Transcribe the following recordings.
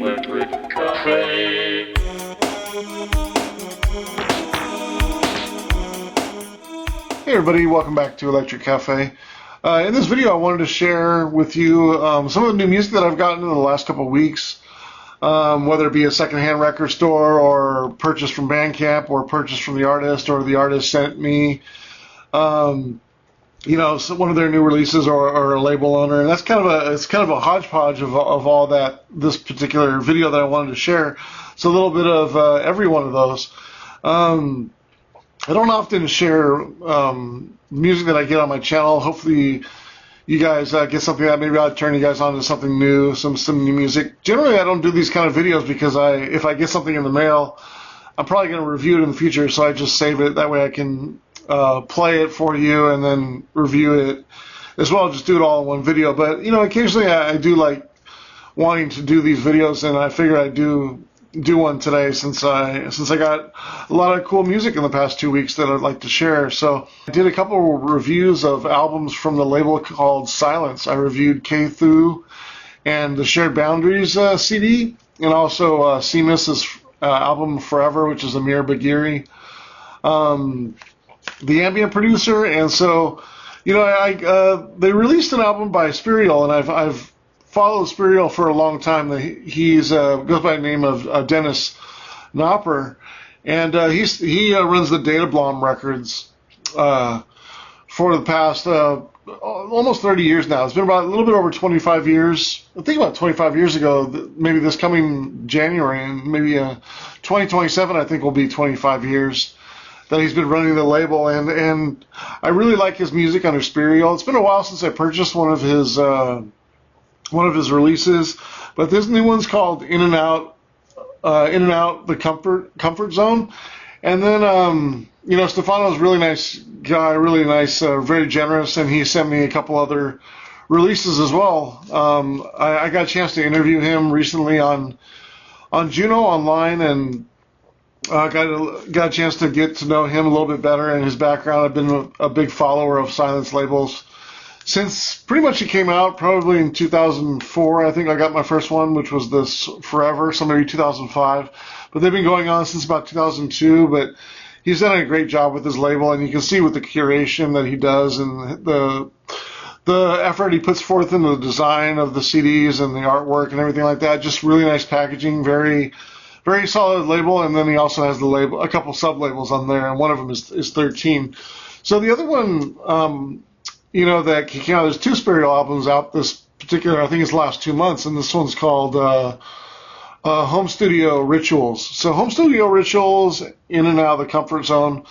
Electric Cafe. Hey everybody, welcome back to Electric Cafe. In this video I wanted to share with you some of the new music that I've gotten in the last couple of weeks, whether it be a secondhand record store or purchased from Bandcamp or purchased from the artist or the artist sent me so one of their new releases or a label owner, and that's kind of a hodgepodge of all that, this particular video that I wanted to share. So a little bit of every one of those. I don't often share music that I get on my channel. Hopefully you guys get something that maybe I'll turn you guys on to something new, some new music. Generally I don't do these kind of videos because if I get something in the mail, I'm probably going to review it in the future, so I just save it. That way I can play it for you and then review it as well. Just do it all in one video. But occasionally I do like wanting to do these videos, and I figure I do one today since I got a lot of cool music in the past 2 weeks that I'd like to share. So I did a couple reviews of albums from the label called Silence. I reviewed K-Thu and the Shared Boundaries CD, and also Seamus's album Forever, which is Amir Bagiri, the ambient producer. And so they released an album by Spirial, and I've followed Spirial for a long time. He's goes by the name of Dennis Knopper, and he runs the Data Blom Records for the past almost 30 years now. It's been about a little bit over 25 years. I think about 25 years ago, maybe this coming January, and maybe 2027, I think will be 25 years that he's been running the label, and I really like his music under Spirial. It's been a while since I purchased one of his releases, but this new one's called In and Out the Comfort Zone. And then Stefano's a really nice guy, really nice, very generous, and he sent me a couple other releases as well. I got a chance to interview him recently on Juno Online, and got a chance to get to know him a little bit better and his background. I've been a big follower of Silence labels since pretty much it came out, probably in 2004. I think I got my first one, which was this Forever, so maybe 2005. But they've been going on since about 2002. But he's done a great job with his label, and you can see with the curation that he does and the effort he puts forth in the design of the CDs and the artwork and everything like that. Just really nice packaging, very, very solid label. And then he also has a couple sub labels on there, and one of them is 13. So the other one, that came out, there's two Spirial albums out this particular, I think it's the last 2 months, and this one's called Home Studio Rituals. So Home Studio Rituals, In and Out of the Comfort Zone.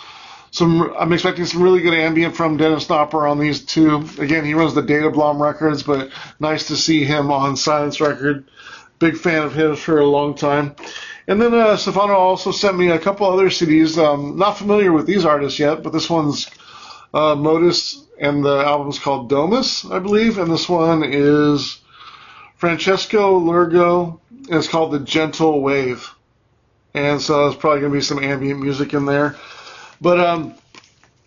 I'm expecting some really good ambient from Dennis Knopper on these two. Again, he runs the Data Blom Records, but nice to see him on Silence Record. Big fan of his for a long time. And then Stefano also sent me a couple other CDs. Not familiar with these artists yet, but this one's Modus, and the album's called Domus, I believe, and this one is Francesco Lurgo, and it's called The Gentle Wave. And so there's probably going to be some ambient music in there. But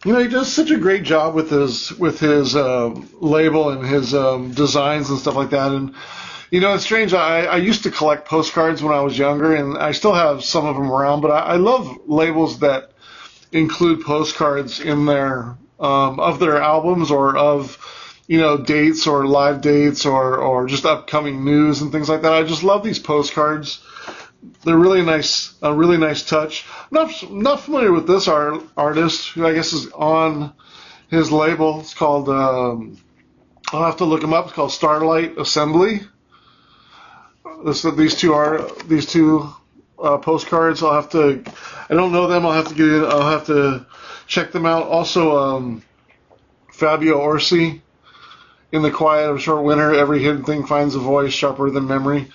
he does such a great job with his label and his designs and stuff like that. And it's strange. I used to collect postcards when I was younger, and I still have some of them around. But I love labels that include postcards in there. Of their albums or of dates or live dates or just upcoming news and things like that. I just love these postcards. They're really nice, a really nice touch. I'm not familiar with this artist, who I guess is on his label. It's called I'll have to look him up. It's called Starlight Assembly. These two postcards. I don't know them. I'll have to check them out. Also, Fabio Orsi, In the Quiet of Short Winter, Every Hidden Thing Finds a Voice Sharper Than Memory.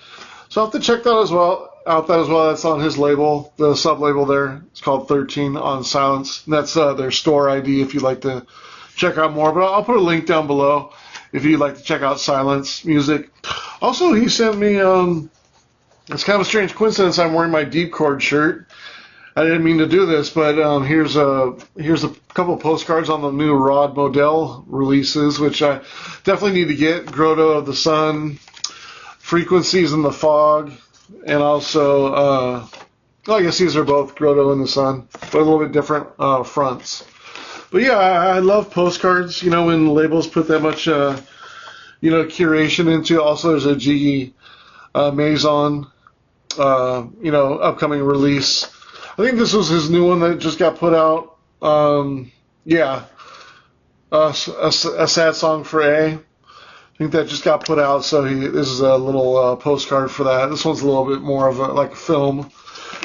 So I'll have to check that as well. That's on his label, the sub-label there. It's called 13 on Silence. And that's their store ID if you'd like to check out more. But I'll put a link down below if you'd like to check out Silence music. Also, he sent me, it's kind of a strange coincidence, I'm wearing my Deep Chord shirt. I didn't mean to do this, but here's a couple of postcards on the new Rod Modell releases, which I definitely need to get. Grotto of the Sun, Frequencies in the Fog, and also, well, I guess these are both Grotto in the Sun, but a little bit different fronts. But yeah, I love postcards. You know, when labels put that much, curation into. Also, there's a G Maison, upcoming release. I think this was his new one that just got put out. Yeah, a sad song for A. I think that just got put out, so this is a little postcard for that. This one's a little bit more of like a film.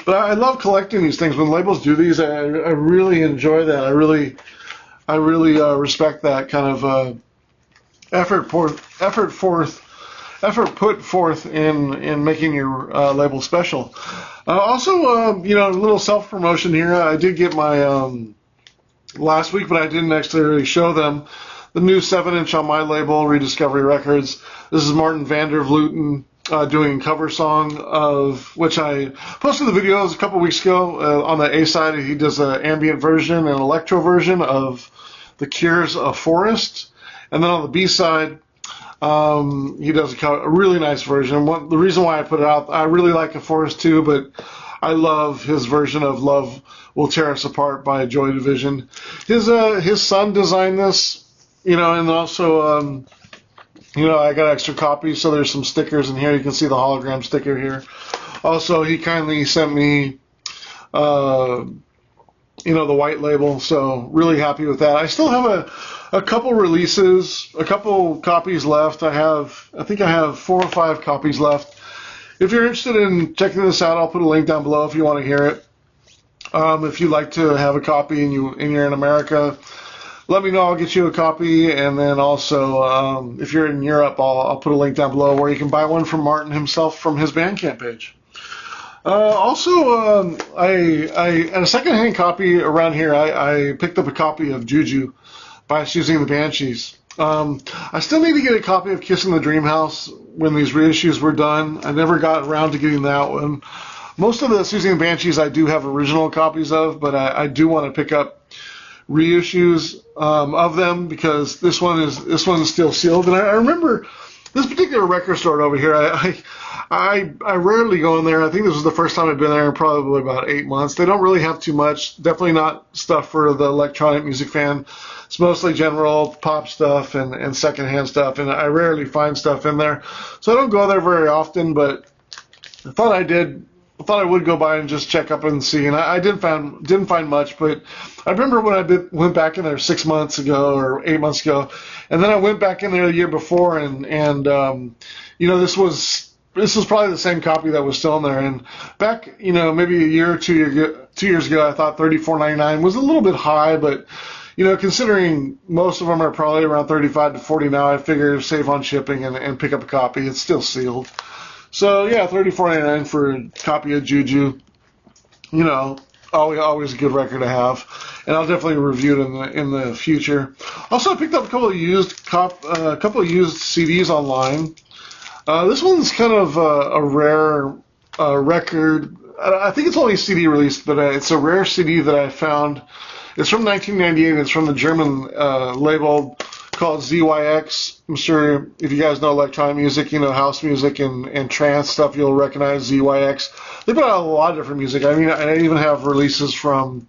But I love collecting these things. When labels do these, I really enjoy that. I really respect that kind of effort put forth in making your label special. Also, a little self promotion here. I did get my last week, but I didn't actually show them the new 7-inch on my label, Rediscovery Records. This is Martin Vander Vleuten doing a cover song of which I posted the videos a couple weeks ago. On the A side, he does an ambient version and electro version of The Cure's Forest, and then on the B side, he does a really nice version. The reason why I put it out, I really like A Forest too, but I love his version of Love Will Tear Us Apart by Joy Division. His son designed this, and also, I got extra copies, so there's some stickers in here. You can see the hologram sticker here. Also, he kindly sent me, the white label, so really happy with that. I still have a couple releases, a couple copies left. I think I have 4 or 5 copies left. If you're interested in checking this out, I'll put a link down below if you want to hear it. If you'd like to have a copy and you're in America, let me know. I'll get you a copy. And then also, if you're in Europe, I'll put a link down below where you can buy one from Martin himself from his Bandcamp page. Also, I a secondhand copy around here. I picked up a copy of Juju by Using the Banshees. I still need to get a copy of Kiss in the Dream House when these reissues were done. I never got around to getting that one. Most of the Using the Banshees I do have original copies of, but I do want to pick up reissues of them because this one is still sealed. And I remember this particular record store over here. I rarely go in there. I think this was the first time I've been there in probably about 8 months. They don't really have too much. Definitely not stuff for the electronic music fan. It's mostly general pop stuff and secondhand stuff, and I rarely find stuff in there. So I don't go there very often, but I thought I would go by and just check up and see. And I didn't find much, but I remember when I went back in there 6 months ago or 8 months ago, and then I went back in there the year before, and this was probably the same copy that was still in there. And back, maybe a year or 2 years ago, I thought $34.99 was a little bit high, but considering most of them are probably around $35 to $40 now, I figure save on shipping and pick up a copy. It's still sealed. So yeah, $34.99 for a copy of Juju. Always a good record to have, and I'll definitely review it in the future. Also, I picked up a couple of used CDs online. This one's kind of a rare record. I think it's only CD released, but it's a rare CD that I found. It's from 1998. It's from the German label called ZYX. I'm sure if you guys know electronic music, house music and trance stuff, you'll recognize ZYX. They put out a lot of different music. I mean, I even have releases from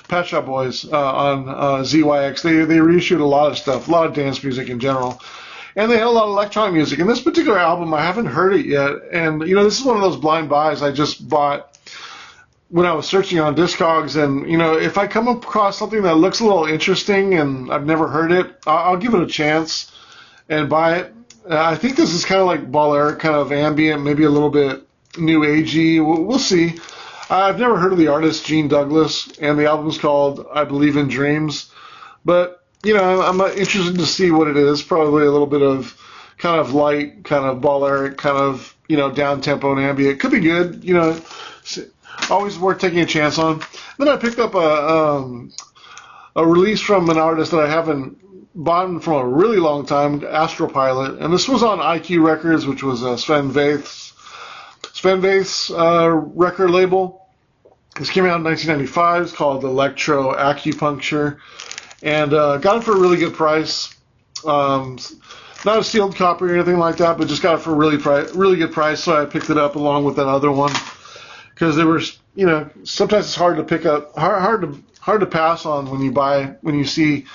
Pet Shop Boys on ZYX. They reissued a lot of stuff, a lot of dance music in general. And they had a lot of electronic music. And this particular album, I haven't heard it yet. And, this is one of those blind buys I just bought when I was searching on Discogs. And, if I come across something that looks a little interesting and I've never heard it, I'll give it a chance and buy it. I think this is kind of like Balearic, kind of ambient, maybe a little bit new agey. We'll see. I've never heard of the artist Gene Douglas, and the album's called I Believe in Dreams. But, I'm interested to see what it is. Probably a little bit of kind of light, kind of Balearic, kind of, down-tempo and ambient. Could be good, always worth taking a chance on. Then I picked up a release from an artist that I haven't bought from a really long time, Astral Pilot. And this was on IQ Records, which was Sven Väth's record label. This came out in 1995. It's called Electro Acupuncture. And got it for a really good price. not a sealed copy or anything like that, but just got it for a really good price. So I picked it up along with that other one because they were, sometimes it's hard to pick up, hard to pass on when you see,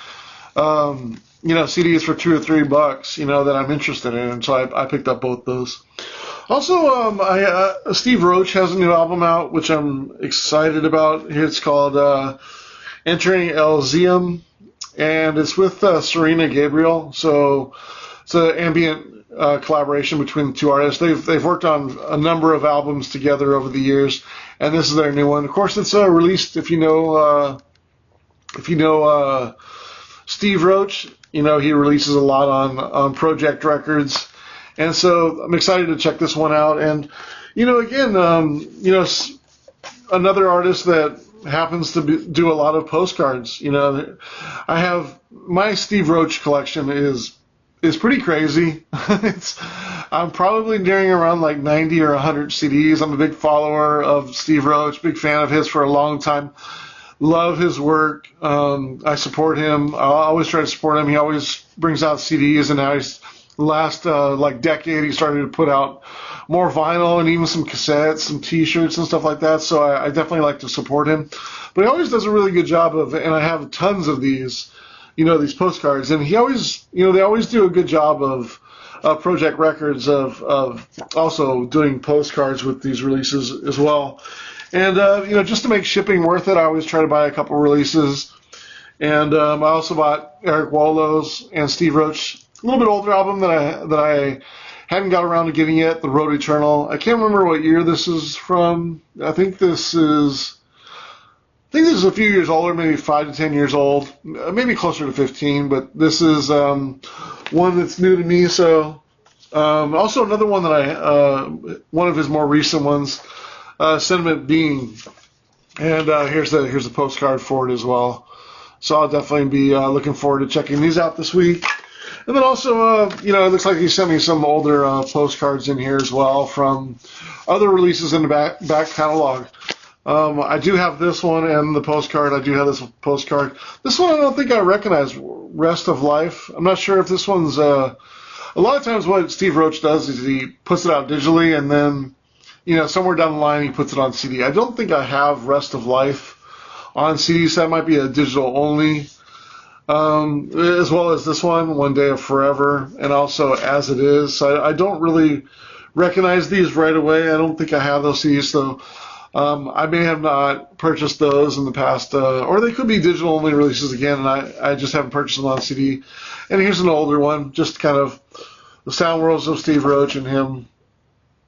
CDs for $2 or $3, that I'm interested in, and so I picked up both those. Also, Steve Roach has a new album out, which I'm excited about. It's called Entering Elysium, and it's with Serena Gabriel. So it's an ambient collaboration between the two artists. They've worked on a number of albums together over the years, and this is their new one. Of course, it's released. If you know Steve Roach, he releases a lot on Project Records. And so I'm excited to check this one out. And, again, another artist that happens to do a lot of postcards. I have my Steve Roach collection is pretty crazy. I'm probably nearing around like 90 or 100 CDs. I'm a big follower of Steve Roach, big fan of his for a long time. Love his work. I support him. I always try to support him. He always brings out CDs, and now last decade he started to put out more vinyl and even some cassettes, some T-shirts and stuff like that. So I definitely like to support him. But he always does a really good job and I have tons of these, these postcards, and he always, they always do a good job of Project Records of also doing postcards with these releases as well. And just to make shipping worth it, I always try to buy a couple releases. And I also bought Eric Wallo's and Steve Roach, a little bit older album that I hadn't got around to getting yet, The Road Eternal. I can't remember what year this is from. I think this is a few years older, maybe 5 to 10 years old, maybe closer to 15. But this is one that's new to me. So also another one that one of his more recent ones, Sentiment Being, and here's the postcard for it as well. So I'll definitely be looking forward to checking these out this week. And then also, it looks like he sent me some older postcards in here as well from other releases in the back catalog. I do have this one and the postcard. I do have this postcard. This one I don't think I recognize, Rest of Life. I'm not sure if this one's... a lot of times what Steve Roach does is he puts it out digitally, and then, somewhere down the line he puts it on CD. I don't think I have Rest of Life on CD, so that might be a digital only. As well as this one Day of Forever, and also As It Is. So I don't really recognize these right away. I don't think I have those CDs, so I may have not purchased those in the past, or they could be digital only releases again, and I just haven't purchased them on CD. And here's an older one, just kind of the sound worlds of Steve Roach and him,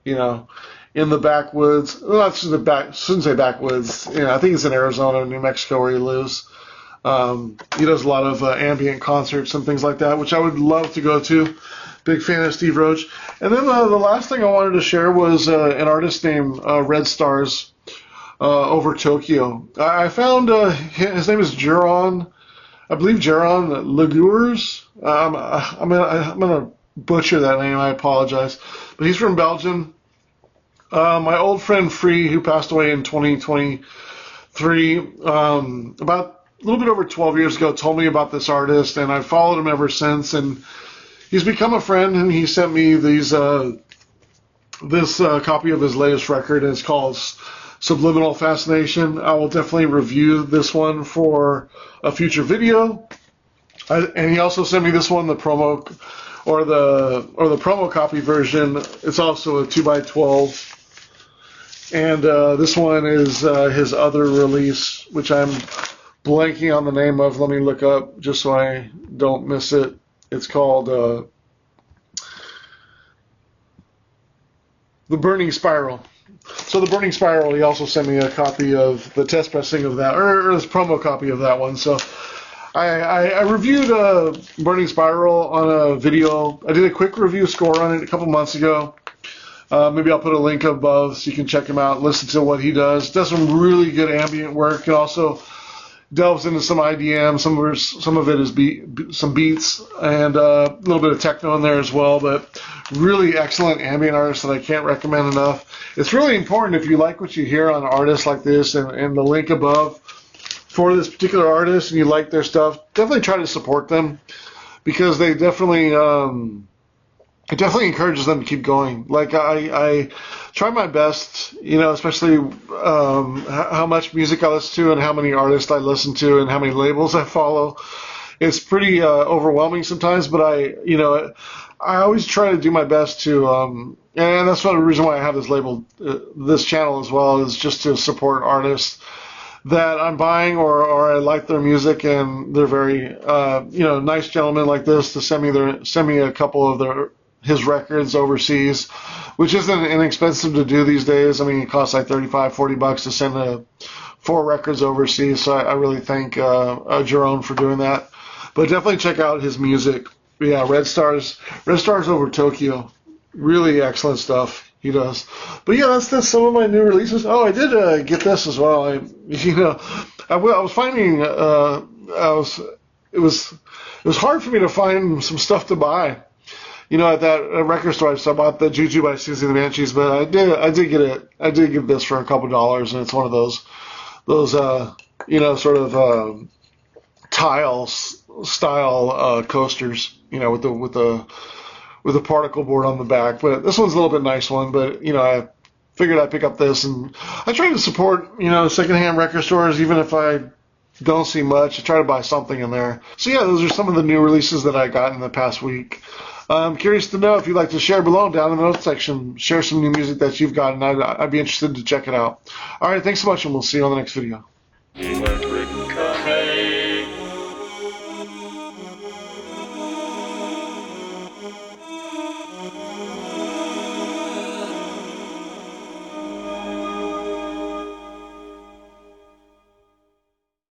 in the backwoods. Well, shouldn't say backwoods. I think it's in Arizona, New Mexico, where he lives. He does a lot of ambient concerts and things like that, which I would love to go to. Big fan of Steve Roach. And then the last thing I wanted to share was an artist named Red Stars over Tokyo. I found his name is Jaron, I believe Jaron Legures. I'm gonna butcher that name. I apologize, but he's from Belgium. My old friend Free, who passed away in 2023, about a little bit over 12 years ago, told me about this artist, and I've followed him ever since, and he's become a friend, and he sent me this copy of his latest record, and it's called Subliminal Fascination. I will definitely review this one for a future video. And he also sent me this one, the promo copy version. It's also a 2x12. And this one is his other release, which I'm blanking on the name of. Let me look up just so I don't miss it. It's called The Burning Spiral. So The Burning Spiral, he also sent me a copy of the test pressing of that, or this promo copy of that one. So I reviewed Burning Spiral on a video. I did a quick review score on it a couple months ago. Maybe I'll put a link above so you can check him out, listen to what he does. Does some really good ambient work, and also delves into some IDM. Some of it is some beats, and a little bit of techno in there as well. But really excellent ambient artist that I can't recommend enough. It's really important if you like what you hear on artists like this, and the link above for this particular artist, and you like their stuff, definitely try to support them, because they definitely it definitely encourages them to keep going. Like I try my best, especially how much music I listen to and how many artists I listen to and how many labels I follow. It's pretty overwhelming sometimes, but I always try to do my best to, and that's one of the reason why I have this label, this channel as well, is just to support artists that I'm buying or I like their music, and they're very, nice gentlemen like this to send me a couple of his records overseas, which isn't inexpensive to do these days. I mean, it costs like $35-40 to send 4 records overseas. So I really thank Jerome for doing that. But definitely check out his music. Yeah, Red Stars over Tokyo. Really excellent stuff he does. But yeah, that's some of my new releases. Oh, I did get this as well. I was finding it was hard for me to find some stuff to buy. At that record store, so I bought the Juju by Susie and the Banshees, but I did get it. I did get this for a couple $, and it's one of those sort of tile style coasters, with a particle board on the back. But this one's a little bit nice one. But I figured I'd pick up this, and I try to support secondhand record stores, even if I don't see much. I try to buy something in there. So yeah, those are some of the new releases that I got in the past week. I'm curious to know if you'd like to share below down in the notes section. Share some new music that you've gotten. I'd be interested to check it out. All right, thanks so much, and we'll see you on the next video.